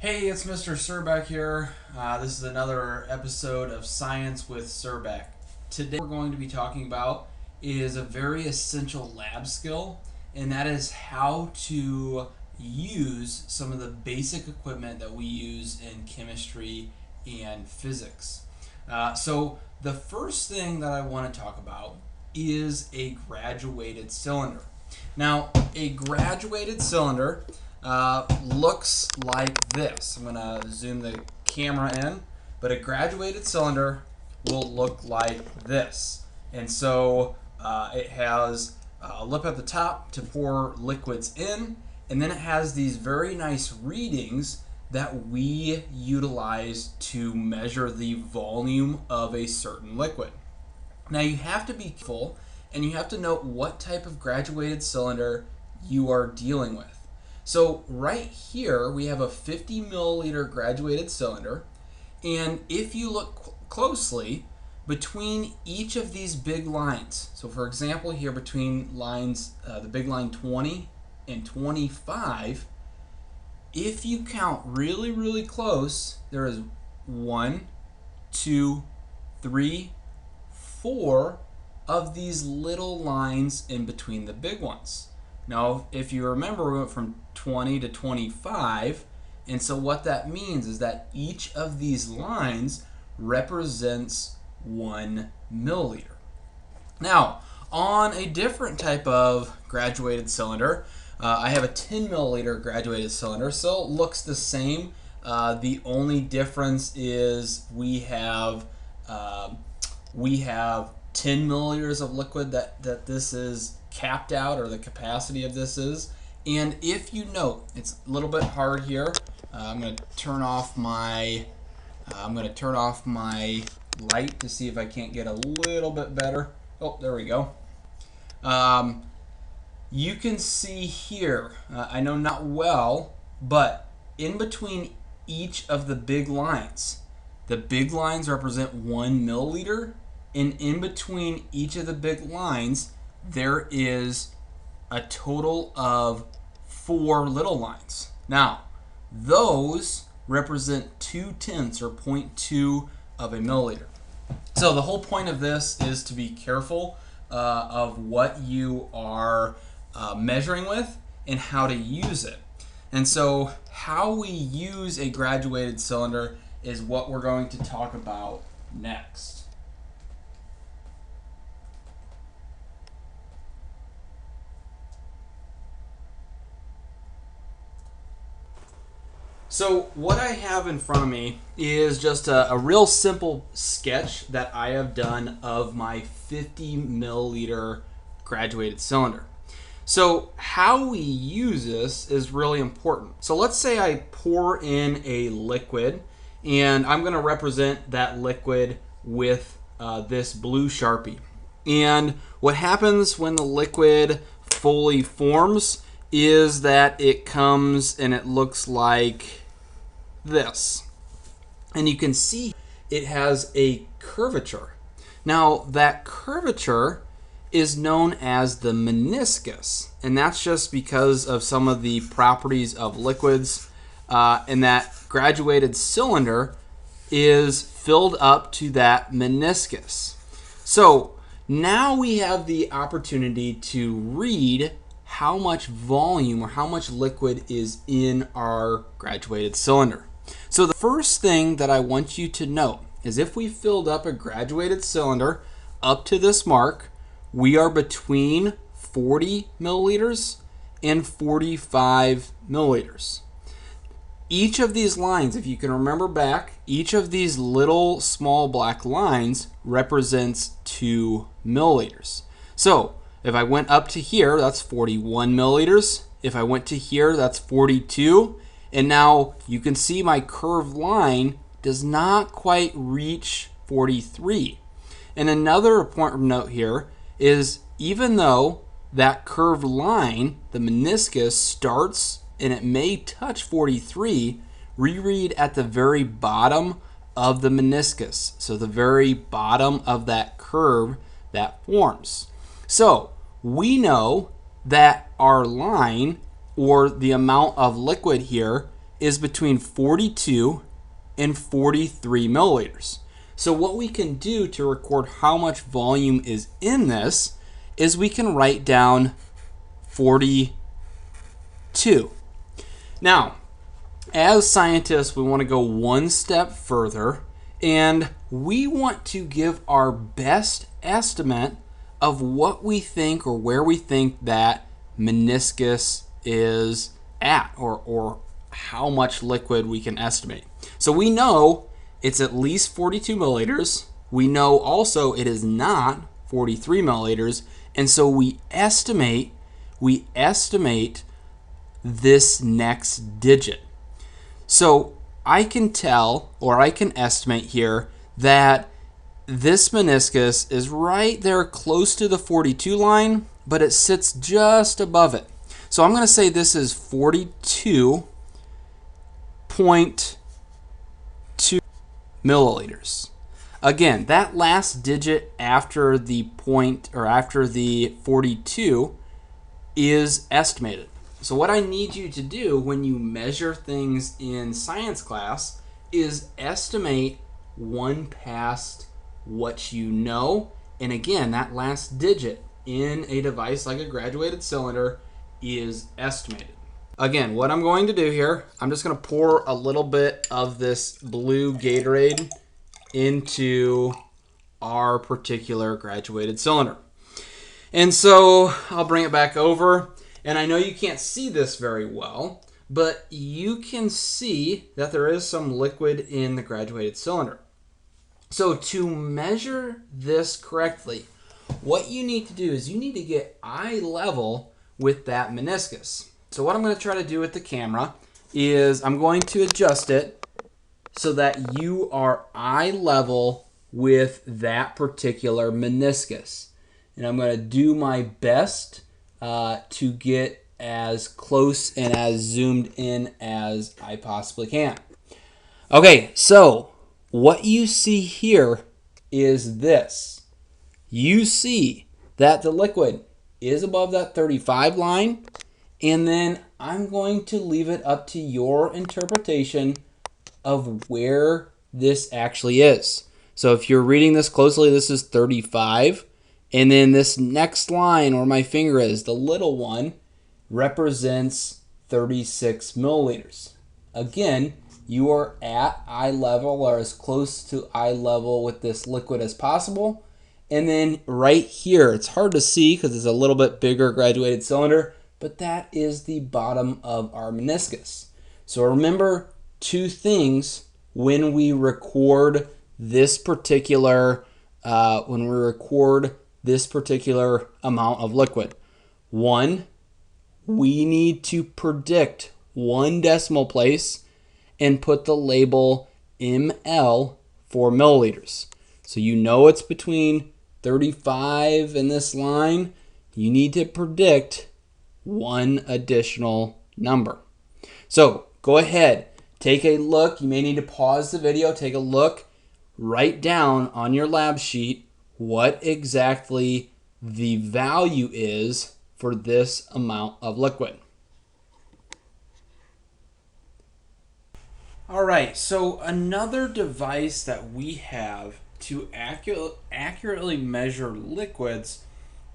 Hey, it's Mr. Surbeck here. This is another episode of Science with Surbeck. Today we're going to be talking about is a very essential lab skill, and that is how to use some of the basic equipment that we use in chemistry and physics. So the first thing that I want to talk about is a graduated cylinder. Now, a graduated cylinder looks like this. I'm going to zoom the camera in, but a graduated cylinder will look like this. And so it has a lip at the top to pour liquids in, and then it has these very nice readings that we utilize to measure the volume of a certain liquid. Now you have to be careful and you have to know what type of graduated cylinder you are dealing with. So right here we have a 50 milliliter graduated cylinder, and if you look closely between each of these big lines, so for example here between lines, the big line 20 and 25, if you count really close, there is 1, 2, 3, 4 of these little lines in between the big ones. Now, if you remember, we went from 20 to 25, and so what that means is that each of these lines represents 1 milliliter. Now, on a different type of graduated cylinder, I have a 10 milliliter graduated cylinder, so it looks the same. The only difference is we have 10 milliliters of liquid that this is capped out, or the capacity of this is. And if you note, it's a little bit hard here. I'm going to turn off my light to see if I can't get a little bit better. Oh, there we go. You can see here, I know not well, but in between each of the big lines represent 1 milliliter, and in between each of the big lines there is a total of 4 little lines. Now, those represent 2/10 or 0.2 of a milliliter. So the whole point of this is to be careful of what you are measuring with and how to use it. And so how we use a graduated cylinder is what we're going to talk about next. So what I have in front of me is just a real simple sketch that I have done of my 50 milliliter graduated cylinder. So how we use this is really important. So let's say I pour in a liquid, and I'm going to represent that liquid with this blue Sharpie. And what happens when the liquid fully forms is that it comes and it looks like this. And you can see it has a curvature. Now that curvature is known as the meniscus, and that's just because of some of the properties of liquids, and that graduated cylinder is filled up to that meniscus. So now we have the opportunity to read how much volume or how much liquid is in our graduated cylinder. So the first thing that I want you to note is if we filled up a graduated cylinder up to this mark, we are between 40 milliliters and 45 milliliters. Each of these lines, if you can remember back, each of these little small black lines represents 2 milliliters. So if I went up to here, that's 41 milliliters. If I went to here, that's 42. And now you can see my curved line does not quite reach 43. And another important note here is even though that curved line, the meniscus, starts and it may touch 43, we read at the very bottom of the meniscus. So the very bottom of that curve that forms. So we know that our line, or the amount of liquid here, is between 42 and 43 milliliters. So what we can do to record how much volume is in this is we can write down 42. Now, as scientists, we want to go one step further, and we want to give our best estimate of what we think or where we think that meniscus is at, or how much liquid we can estimate. So we know it's at least 42 milliliters. We know also it is not 43 milliliters, and so we estimate this next digit. So I can tell, or I can estimate here, that this meniscus is right there close to the 42 line, but it sits just above it. So I'm going to say this is 42.2 milliliters. Again, that last digit after the point, or after the 42, is estimated. So what I need you to do when you measure things in science class is estimate one past what you know. And again, that last digit in a device like a graduated cylinder is estimated. Again, what I'm going to do here, I'm just going to pour a little bit of this blue Gatorade into our particular graduated cylinder. And so I'll bring it back over. And I know you can't see this very well, but you can see that there is some liquid in the graduated cylinder. So to measure this correctly, what you need to do is you need to get eye level with that meniscus. So what I'm going to try to do with the camera is I'm going to adjust it so that you are eye level with that particular meniscus. And I'm going to do my best to get as close and as zoomed in as I possibly can. Okay, so what you see here is this. You see that the liquid is above that 35 line, and then I'm going to leave it up to your interpretation of where this actually is. So if you're reading this closely, this is 35. And then this next line where my finger is, the little one, represents 36 milliliters. Again, you are at eye level, or as close to eye level with this liquid as possible. And then right here, it's hard to see because it's a little bit bigger graduated cylinder, but that is the bottom of our meniscus. So remember two things when we record this particular amount of liquid. One, we need to predict one decimal place and put the label ml for milliliters. So you know it's between 35 and this line. You need to predict one additional number. So go ahead, take a look. You may need to pause the video, take a look, write down on your lab sheet what exactly the value is for this amount of liquid. All right, so another device that we have to accurately measure liquids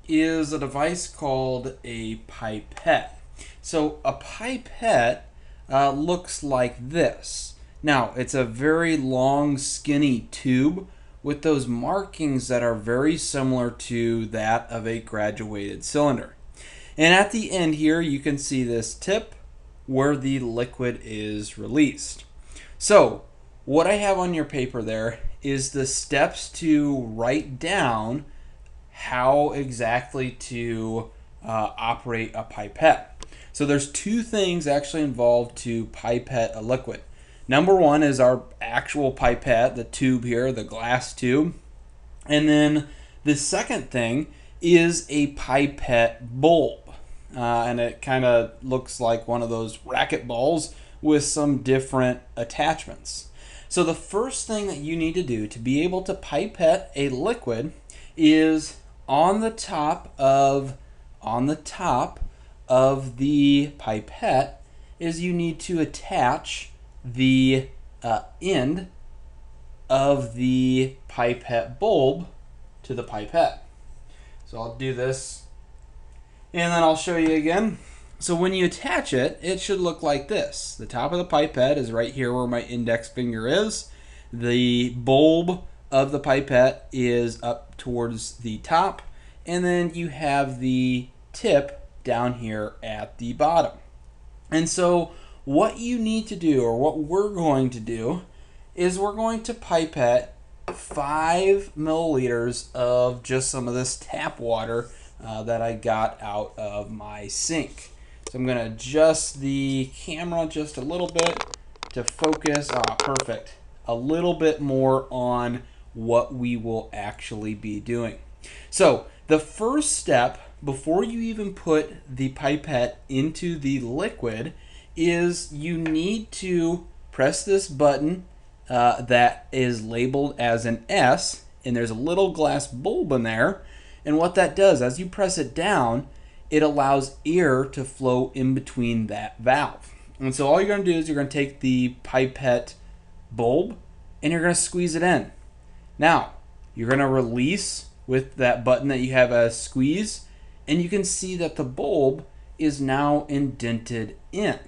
is a device called a pipette. So a pipette looks like this. Now, it's a very long, skinny tube with those markings that are very similar to that of a graduated cylinder. And at the end here, you can see this tip where the liquid is released. So, what I have on your paper there is the steps to write down how exactly to operate a pipette. So there's two things actually involved to pipette a liquid. Number one is our actual pipette, the tube here, the glass tube. And then the second thing is a pipette bulb. And it kind of looks like one of those racket balls with some different attachments. So the first thing that you need to do to be able to pipette a liquid is on the top of the pipette, is you need to attach the end of the pipette bulb to the pipette. So I'll do this and then I'll show you again. So when you attach it, it should look like this. The top of the pipette is right here where my index finger is. The bulb of the pipette is up towards the top, and then you have the tip down here at the bottom. And so what you need to do, or what we're going to do, is we're going to pipette 5 milliliters of just some of this tap water that I got out of my sink. So I'm going to adjust the camera just a little bit to focus. Perfect. A little bit more on what we will actually be doing. So the first step before you even put the pipette into the liquid is you need to press this button that is labeled as an S, and there's a little glass bulb in there. And what that does, as you press it down, it allows air to flow in between that valve. And so all you're going to do is you're going to take the pipette bulb and you're going to squeeze it in. Now, you're going to release with that button that you have as squeeze, and you can see that the bulb is now indented in.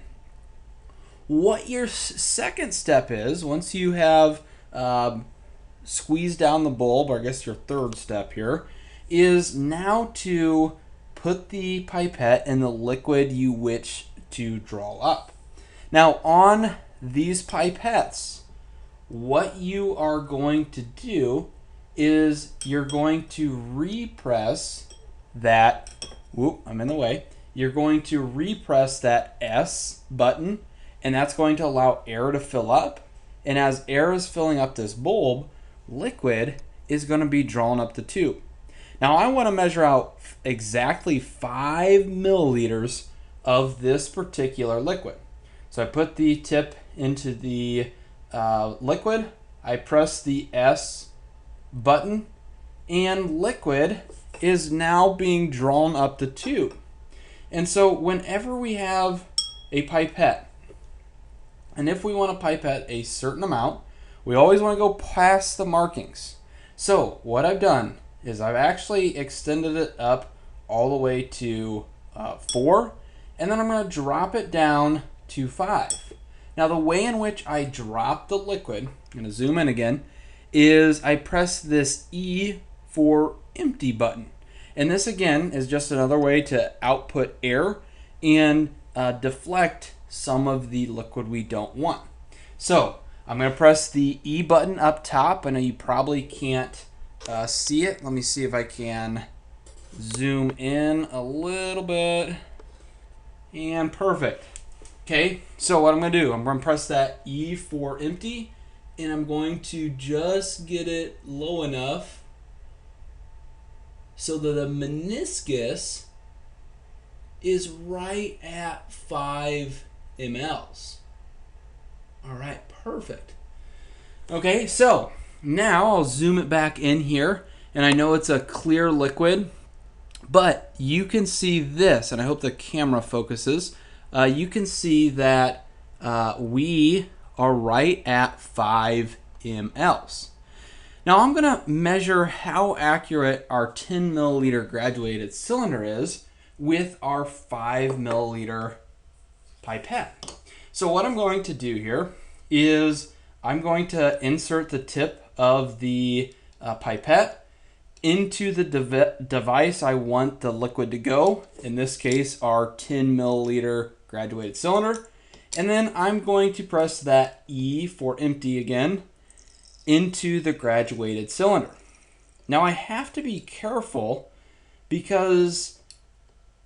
What your second step is, once you have squeezed down the bulb, or I guess your third step here, is now to put the pipette in the liquid you wish to draw up. Now on these pipettes, what you are going to do is you're going to repress that, I'm in the way, you're going to repress that S button, and that's going to allow air to fill up. And as air is filling up this bulb, liquid is going to be drawn up the tube. Now I want to measure out exactly 5 milliliters of this particular liquid. So I put the tip into the liquid, I press the S button, and liquid is now being drawn up the tube. And so whenever we have a pipette, and if we want to pipette a certain amount, we always want to go past the markings. So what I've done is I've actually extended it up all the way to 4, and then I'm going to drop it down to 5. Now the way in which I drop the liquid, I'm going to zoom in again, is I press this E for empty button. And this again is just another way to output air and deflect some of the liquid we don't want. So I'm going to press the E button up top. I know you probably can't see it. Let me see if I can zoom in a little bit. And perfect. Okay, so what I'm going to do, I'm going to press that E for empty, and I'm going to just get it low enough so that the meniscus is right at 5 mLs. All right, perfect. Okay, so now I'll zoom it back in here, and I know it's a clear liquid, but you can see this, and I hope the camera focuses. You can see that we are right at 5 mLs. Now I'm going to measure how accurate our 10 milliliter graduated cylinder is with our 5 milliliter pipette. So what I'm going to do here is I'm going to insert the tip of the pipette into the device I want the liquid to go. In this case, our 10 milliliter graduated cylinder. And then I'm going to press that E for empty again into the graduated cylinder. Now I have to be careful because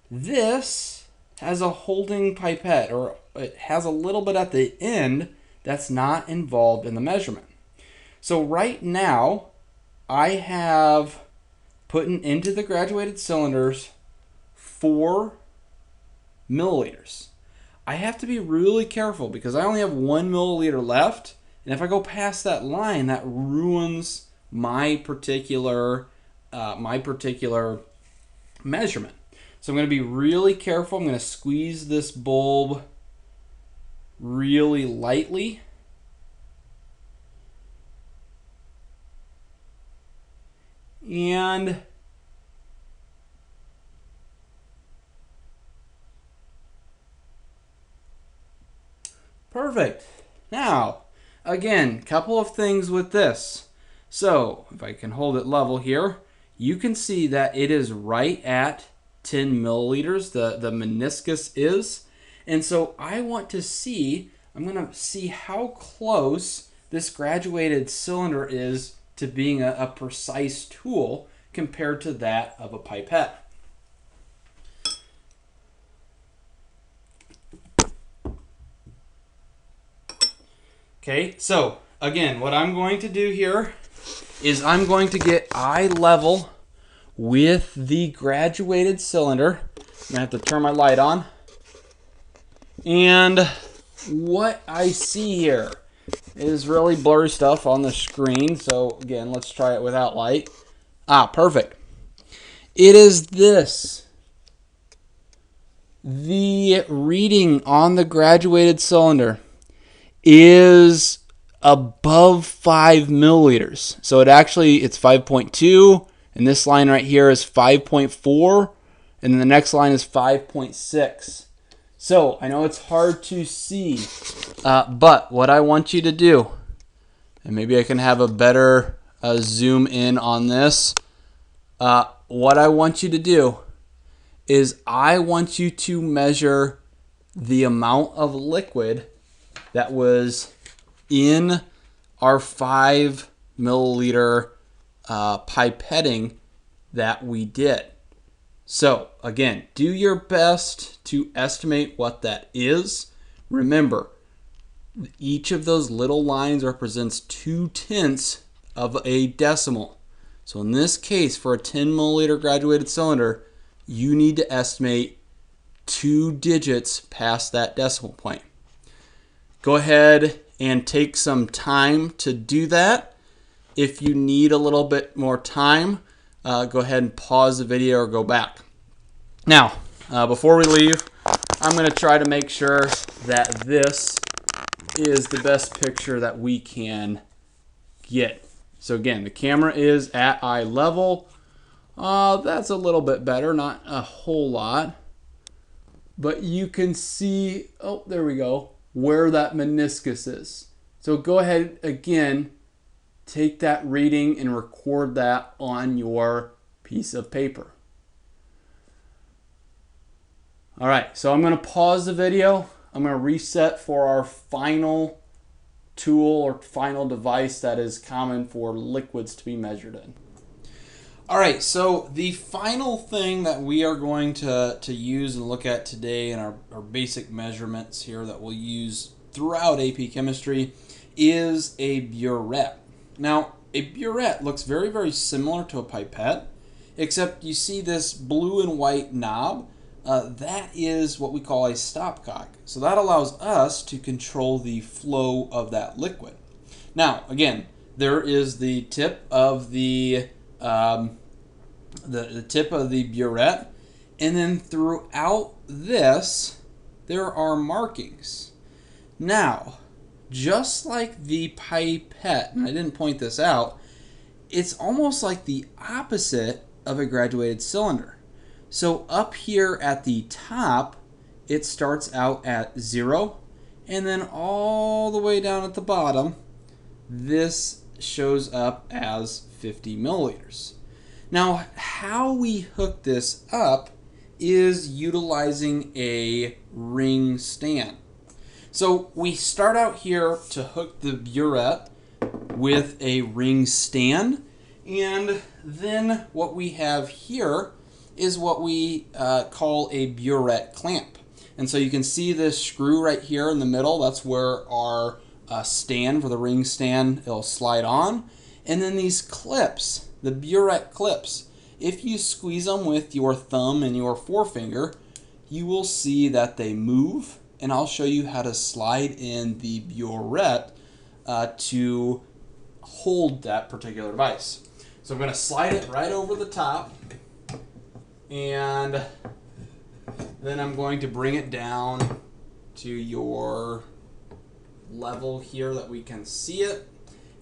this has a holding pipette, or it has a little bit at the end that's not involved in the measurement. So right now I have put into the graduated cylinders 4 milliliters. I have to be really careful because I only have 1 milliliter left, and if I go past that line, that ruins my particular measurement. So I'm going to be really careful. I'm going to squeeze this bulb really lightly. And perfect. Now, again, couple of things with this. So, if I can hold it level here, you can see that it is right at 10 milliliters, the meniscus is. And so I want to see, I'm going to see how close this graduated cylinder is to being a precise tool compared to that of a pipette. Okay, so again, what I'm going to do here is I'm going to get eye level with the graduated cylinder. I'm going to have to turn my light on. And what I see here is really blurry stuff on the screen. So again, let's try it without light. Ah, perfect. It is this. The reading on the graduated cylinder is above 5 milliliters. So it's 5.2, and this line right here is 5.4, and then the next line is 5.6. So I know it's hard to see, but what I want you to do, and maybe I can have a better zoom in on this, what I want you to do is I want you to measure the amount of liquid that was in our 5 milliliter pipetting that we did. So again, do your best to estimate what that is. Remember, each of those little lines represents 2/10 of a decimal. So in this case, for a 10 milliliter graduated cylinder, you need to estimate 2 digits past that decimal point. Go ahead and take some time to do that. If you need a little bit more time, go ahead and pause the video or go back. Now, before we leave, I'm going to try to make sure that this is the best picture that we can get. So again, the camera is at eye level. That's a little bit better, not a whole lot. But you can see, oh, there we go, where that meniscus is. So go ahead again, take that reading and record that on your piece of paper. All right, so I'm going to pause the video. I'm going to reset for our final tool or final device that is common for liquids to be measured in. All right, so the final thing that we are going to use and look at today in our basic measurements here that we'll use throughout AP Chemistry is a burette. Now, a burette looks very, very similar to a pipette, except you see this blue and white knob. That is what we call a stopcock. So that allows us to control the flow of that liquid. Now, again, there is the tip of the tip of the burette, and then throughout this, there are markings. Now, just like the pipette, and I didn't point this out, it's almost like the opposite of a graduated cylinder. So up here at the top, it starts out at 0, and then all the way down at the bottom, this shows up as 50 milliliters. Now, how we hook this up is utilizing a ring stand. So we start out here to hook the burette with a ring stand, and then what we have here is what we call a burette clamp. And so you can see this screw right here in the middle. That's where our stand for the ring stand, it'll slide on. And then these clips, the burette clips, if you squeeze them with your thumb and your forefinger, you will see that they move. And I'll show you how to slide in the burette to hold that particular device. So I'm going to slide it right over the top, and then I'm going to bring it down to your level here that we can see it.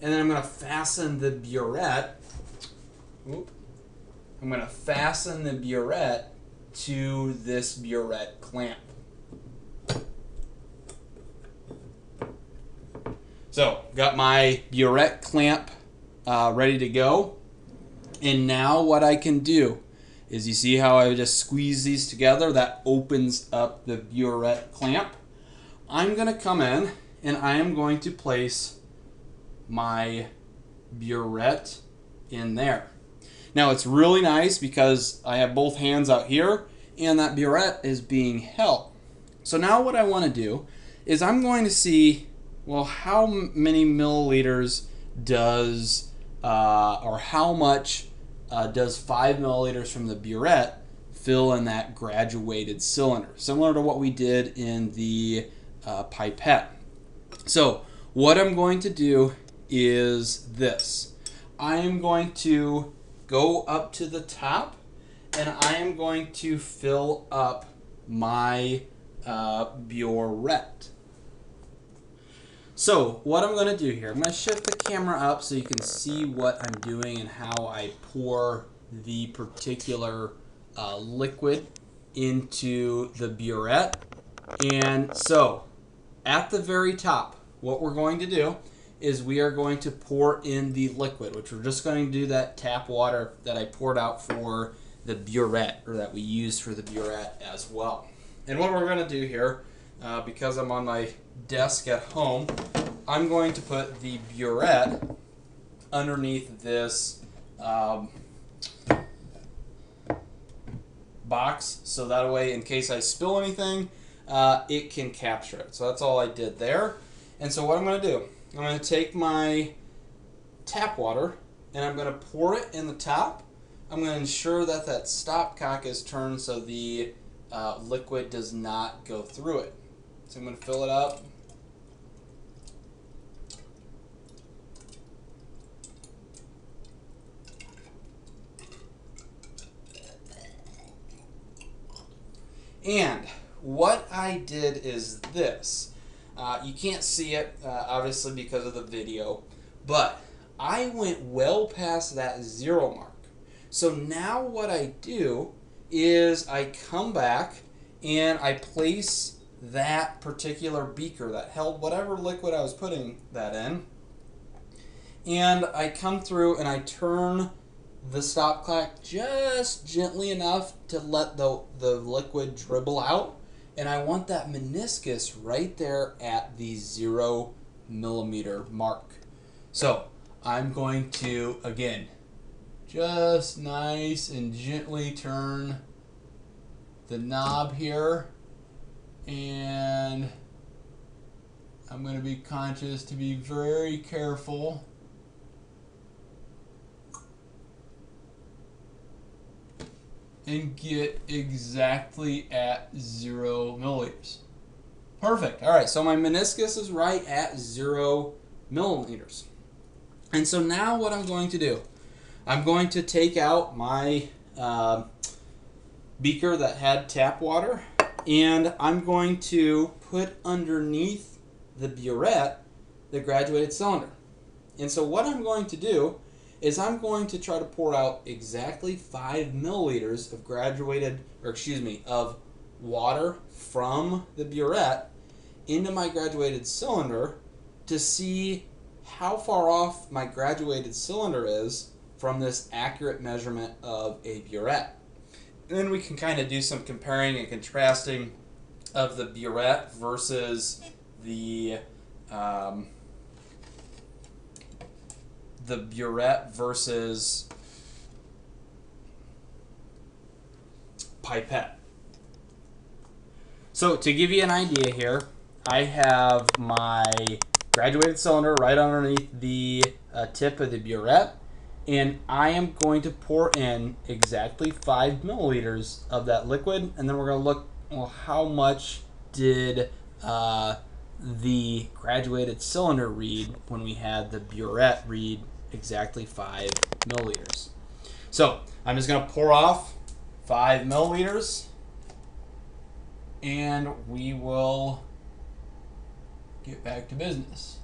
And then I'm going to fasten the burette. I'm going to fasten the burette to this burette clamp. So, got my burette clamp ready to go. And now what I can do is, you see how I just squeeze these together? That opens up the burette clamp. I'm going to come in and I am going to place my burette in there. Now it's really nice because I have both hands out here and that burette is being held. So now what I want to do is I'm going to see, well, how many milliliters does, or how much does 5 milliliters from the burette fill in that graduated cylinder, similar to what we did in the pipette. So what I'm going to do is this. I am going to go up to the top and I am going to fill up my burette. So what I'm going to do here, I'm going to shift the camera up so you can see what I'm doing and how I pour the particular liquid into the burette. And so at the very top, what we're going to do is we are going to pour in the liquid, which we're just going to do that tap water that I poured out for the burette, or that we used for the burette as well. And what we're going to do here, because I'm on my desk at home, I'm going to put the burette underneath this box, so that way in case I spill anything, it can capture it. So that's all I did there. And so what I'm going to do, I'm going to take my tap water and I'm going to pour it in the top. I'm going to ensure that that stopcock is turned so the liquid does not go through it. So I'm going to fill it up. And what I did is this. You can't see it, obviously, because of the video, but I went well past that 0 mark. So now what I do is I come back and I place that particular beaker that held whatever liquid I was putting that in, and I come through and I turn the stopcock just gently enough to let the liquid dribble out. And I want that meniscus right there at the 0 millimeter mark. So I'm going to, again, just nice and gently turn the knob here. And I'm going to be conscious to be very careful. And get exactly at 0 milliliters. Perfect. All right, so my meniscus is right at 0 milliliters. And so now what I'm going to do, I'm going to take out my beaker that had tap water, and I'm going to put underneath the burette the graduated cylinder. And so what I'm going to do is I'm going to try to pour out exactly 5 milliliters of of water from the burette into my graduated cylinder to see how far off my graduated cylinder is from this accurate measurement of a burette. And then we can kind of do some comparing and contrasting of the burette versus the pipette. So to give you an idea here, I have my graduated cylinder right underneath the tip of the burette, and I am going to pour in exactly 5 milliliters of that liquid, and then we're going to look, well, how much did the graduated cylinder read when we had the burette read exactly 5 milliliters. So I'm just going to pour off 5 milliliters, and we will get back to business.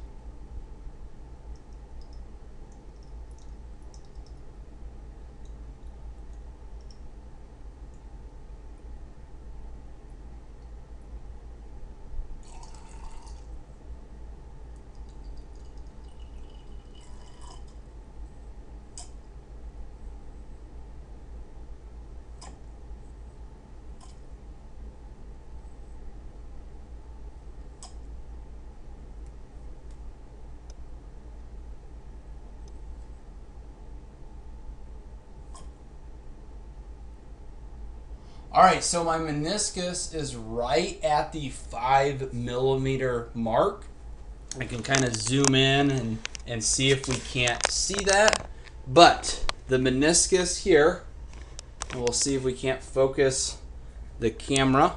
All right, so my meniscus is right at the 5 millimeter mark. I can kind of zoom in and see if we can't see that. But the meniscus here, and we'll see if we can't focus the camera,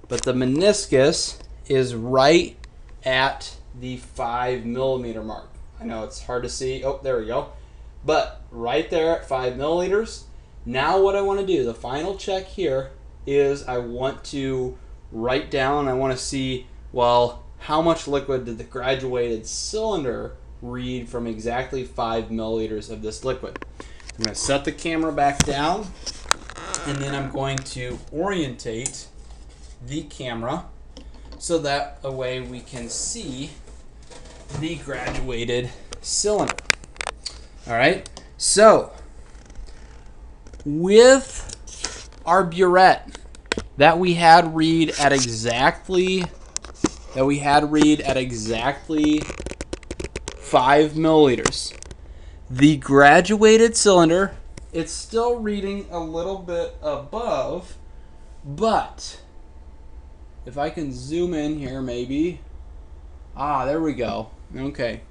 but the meniscus is right at the 5 millimeter mark. I know it's hard to see. Oh, there we go. But right there at 5 milliliters. Now what I want to do, the final check here, is I want to write down, I want to see, well, how much liquid did the graduated cylinder read from exactly 5 milliliters of this liquid. I'm going to set the camera back down, and then I'm going to orientate the camera so that a way we can see the graduated cylinder. All right, so with our burette that we had read at exactly 5 milliliters, the graduated cylinder, it's still reading a little bit above, but if I can zoom in here maybe, there we go. Okay,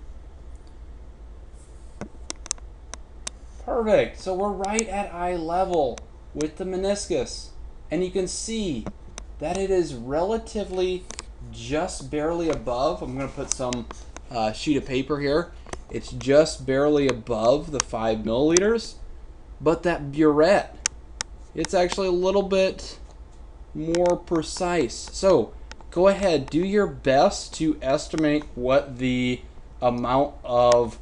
perfect. So we're right at eye level with the meniscus, and you can see that it is relatively just barely above. I'm going to put some sheet of paper here. It's just barely above the 5 milliliters, but that burette, it's actually a little bit more precise. So go ahead, do your best to estimate what the amount of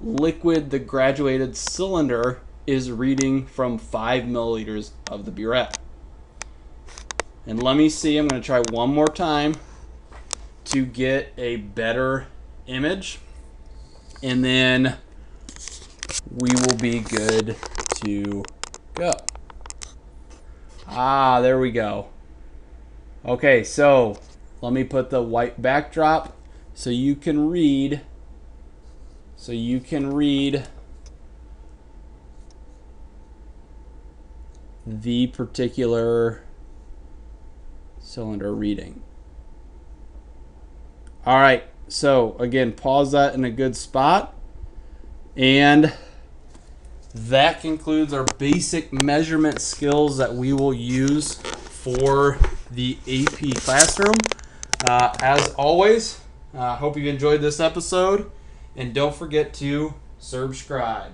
liquid the graduated cylinder is reading from 5 milliliters of the burette. And let me see, I'm going to try one more time to get a better image, and then we will be good to go. There we go. Okay, so let me put the white backdrop so you can read. The particular cylinder reading. All right, so again, pause that in a good spot. And that concludes our basic measurement skills that we will use for the AP classroom. As always, hope you enjoyed this episode, and don't forget to subscribe.